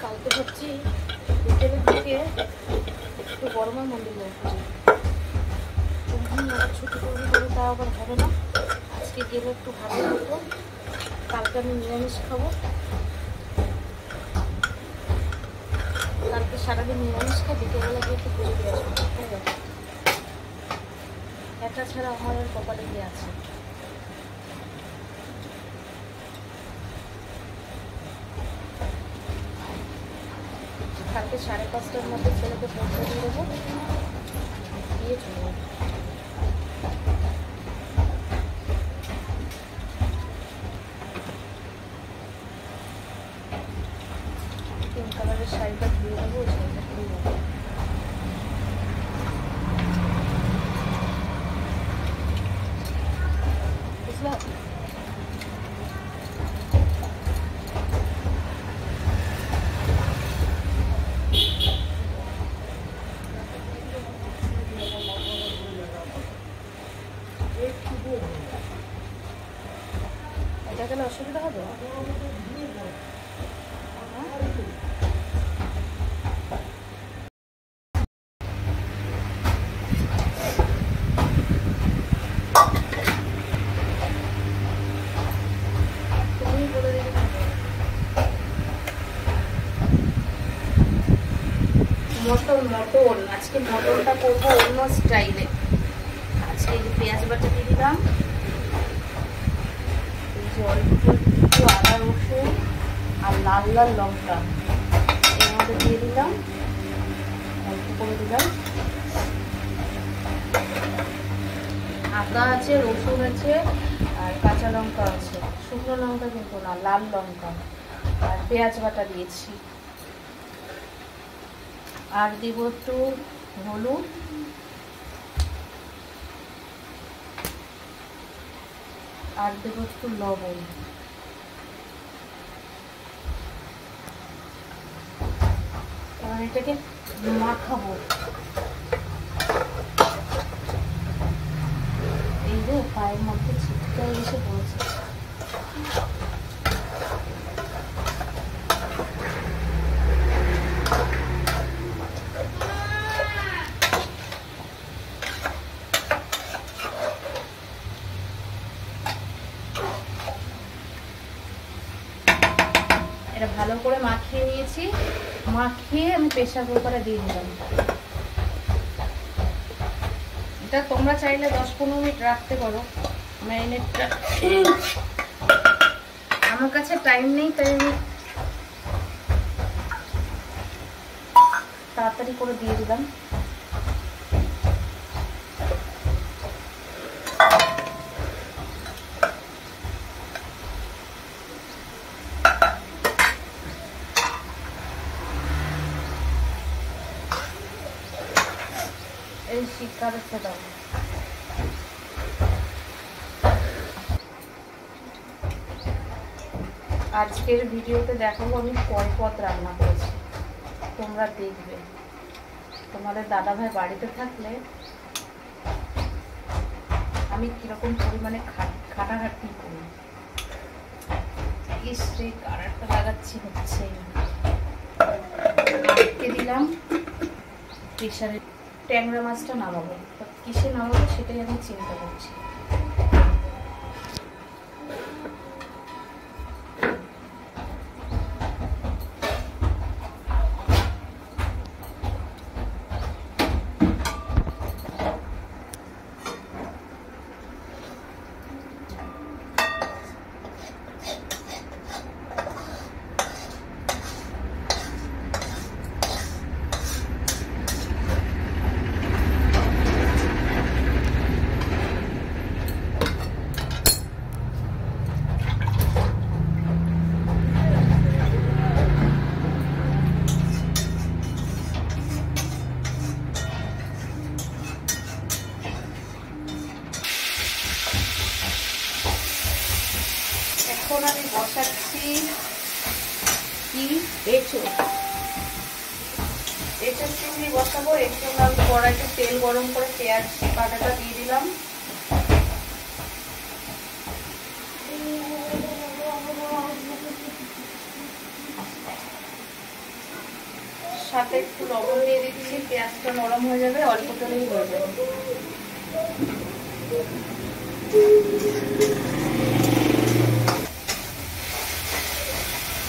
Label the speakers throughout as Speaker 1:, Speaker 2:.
Speaker 1: কালকে ভাবছি বিকেলের দিকে একটু বড়মার মন্দির যাবো। ছুটি করবি করে তা আবার হবে না। আজকে গেলে একটু ভালো হতো। কালকে আমি নিরামিষ খাবো। কালকে সারাদিন নিরামিষ খাই, বিকেলবেলা গিয়ে একটু পুজো দিয়ে আসবো। ঠিক আছে, এটা ছাড়া আমার আর কপালে গিয়ে আছে। কালকে 5:30টার মধ্যে ছেলেকে পৌঁছে দিয়ে দেবো, দিয়ে চলে যাবো। পিঙ্ক কালারের শাড়িটা ধুয়ে দেবো, ওই শাড়িটা ধুয়ে দেবো। বুঝলাম। এটা গেলে অসুবিধা হবে? মটন আজকে মটনটা করবো অন্য স্টাইলে। আজকে পেঁয়াজ বাটা দিয়ে দিলাম, এই যে অল্প একটু আদা রসুন আর লাল লাল লঙ্কা এর মধ্যে দিয়ে দিলাম, অল্প করে দিলাম। আদা আছে, রসুন আছে আর কাঁচা লঙ্কা আছে, শুকনো লঙ্কা কিন্তু না, লাল লঙ্কা, আর পেঁয়াজ বাটা দিয়েছি। আর দিব একটু হলুদ, আর দেব একটু লবণ। এবার এটাকে মাখাবো। এই যে পায়ের মধ্যে ছিটকে এসে পড়েছে। এটা ভালো করে মাখিয়ে নিয়েছি, মাখিয়ে আমি প্রেসার কুকারে দিয়ে দিলাম। এটা তোমরা চাইলে 10-15 মিনিট রাখতে পারো ম্যারিনেটটা। আমার কাছে টাইম নেই, তাই আমি তাড়াতাড়ি করে দিয়ে দিলাম। এই শিকারটা দাও। আজকের ভিডিওতে দেখাবো আমি কয় পদ রান্না করেছি, তোমরা দেখবে। তোমাদের দাদাভাই বাড়িতে থাকলে আমি কিরকম পরিমাণে খাটাখাটি করি। ইসরে কারারটা লাগাচ্ছি হচ্ছে। আটকে দিলাম প্রেসারে। ট্যাংরা মাছটা নামাবো, কিসে নামাবো সেটাই আমি চিন্তা করছি। এখন আমি বসাচ্ছি কি এঁচোড় চিংড়ি বসাবো। এর জন্য আমি কড়াইতে তেল গরম করে পেঁয়াজ বাটাটা দিয়ে দিলাম। সাথে একটু লবণ দিয়ে দিচ্ছি, পেঁয়াজটা নরম হয়ে যাবে, অল্প তেলেই হয়ে যাবে।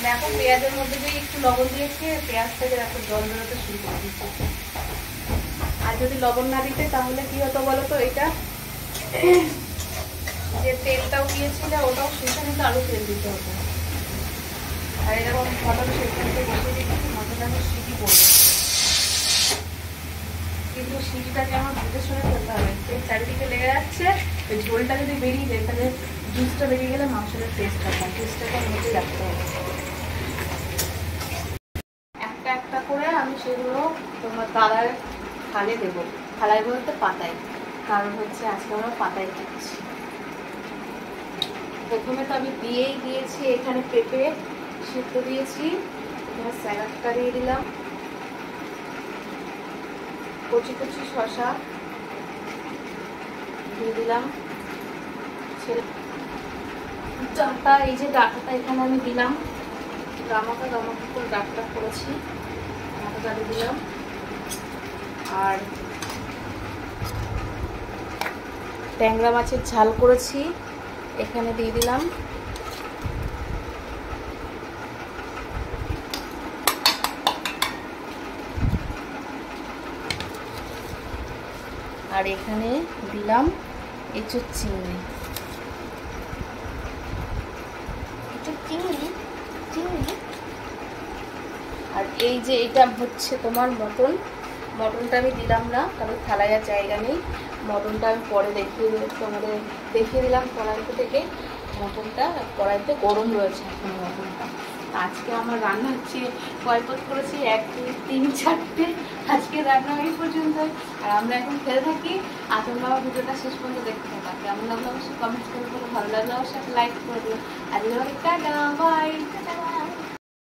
Speaker 1: দেখো পেঁয়াজের মধ্যে দিয়ে একটু লবণ দিয়েছি, পেঁয়াজ থেকে দেখো জল বেরোতে শুরু করে দিচ্ছি। আর যদি লবণ না দিতে তাহলে কি হতো বলো তো, এটা যে তেলটাও দিয়েছিল ওটাও শুষে নিতে আরো তেল দিতে হতো। আর এরকম ফলন সেখানকে বসিয়ে দিচ্ছি, মশলাটা আমি সিটি করবো, কিন্তু সিটিটাকে আমার বুঝে শুনে করতে হবে। তেল চারিদিকে লেগে যাচ্ছে, ওই ঝোলটা যদি বেরিয়ে যায় তাহলে জুসটা বেরিয়ে গেলে মাংসের টেস্টটা কম, টেস্টটাকে মধ্যে রাখতে হবে। একটা একটা করে আমি সেগুলো তোমার তালার থালে দেবো, থালায় বলতে পাতায়, কারণ হচ্ছে আজকে আমরা পাতায় দিচ্ছি। প্রথমে তো আমি দিয়েই দিয়েছি, এখানে পেঁপে সিদ্ধ দিয়েছি, এখানে স্যালাডটা দিয়ে দিলাম, কচি কচি শসা দিয়ে দিলাম, ডাঁটা, এই যে ডাঁটাটা এখানে আমি দিলাম, গামাকা করে ডাঁটা করেছি, ডাঁটাটা দিয়ে দিলাম। আর ট্যাংরা মাছের ঝাল করেছি, এখানে দিয়ে দিলাম। আর এখানে দিলাম এঁচোড় চিংড়ি, আর এই যে এটা হচ্ছে তোমার মটনটা আমি দিলাম না, কারণ থালায় আর জায়গা নেই। মটনটা আমি পরে তোমাদের দেখিয়ে দিলাম কড়াইতে থেকে। মটনটা কড়াইতে গরম রয়েছে এখন মটনটা। আজকে আমার রান্না হচ্ছে কয়পদ করেছি, 1 2 3 4টে আজকে রান্না এই পর্যন্ত। আর আমরা এখন খেতে থাকি। আর তোমরা আমার ভিডিওটা শেষ পর্যন্ত দেখতে থাকা, কেমন লাগলো অবশ্যই কমেন্ট করে বলো, ভালো লাগলো অবশ্যই লাইক করে দিও। আজকে টাটা বাই।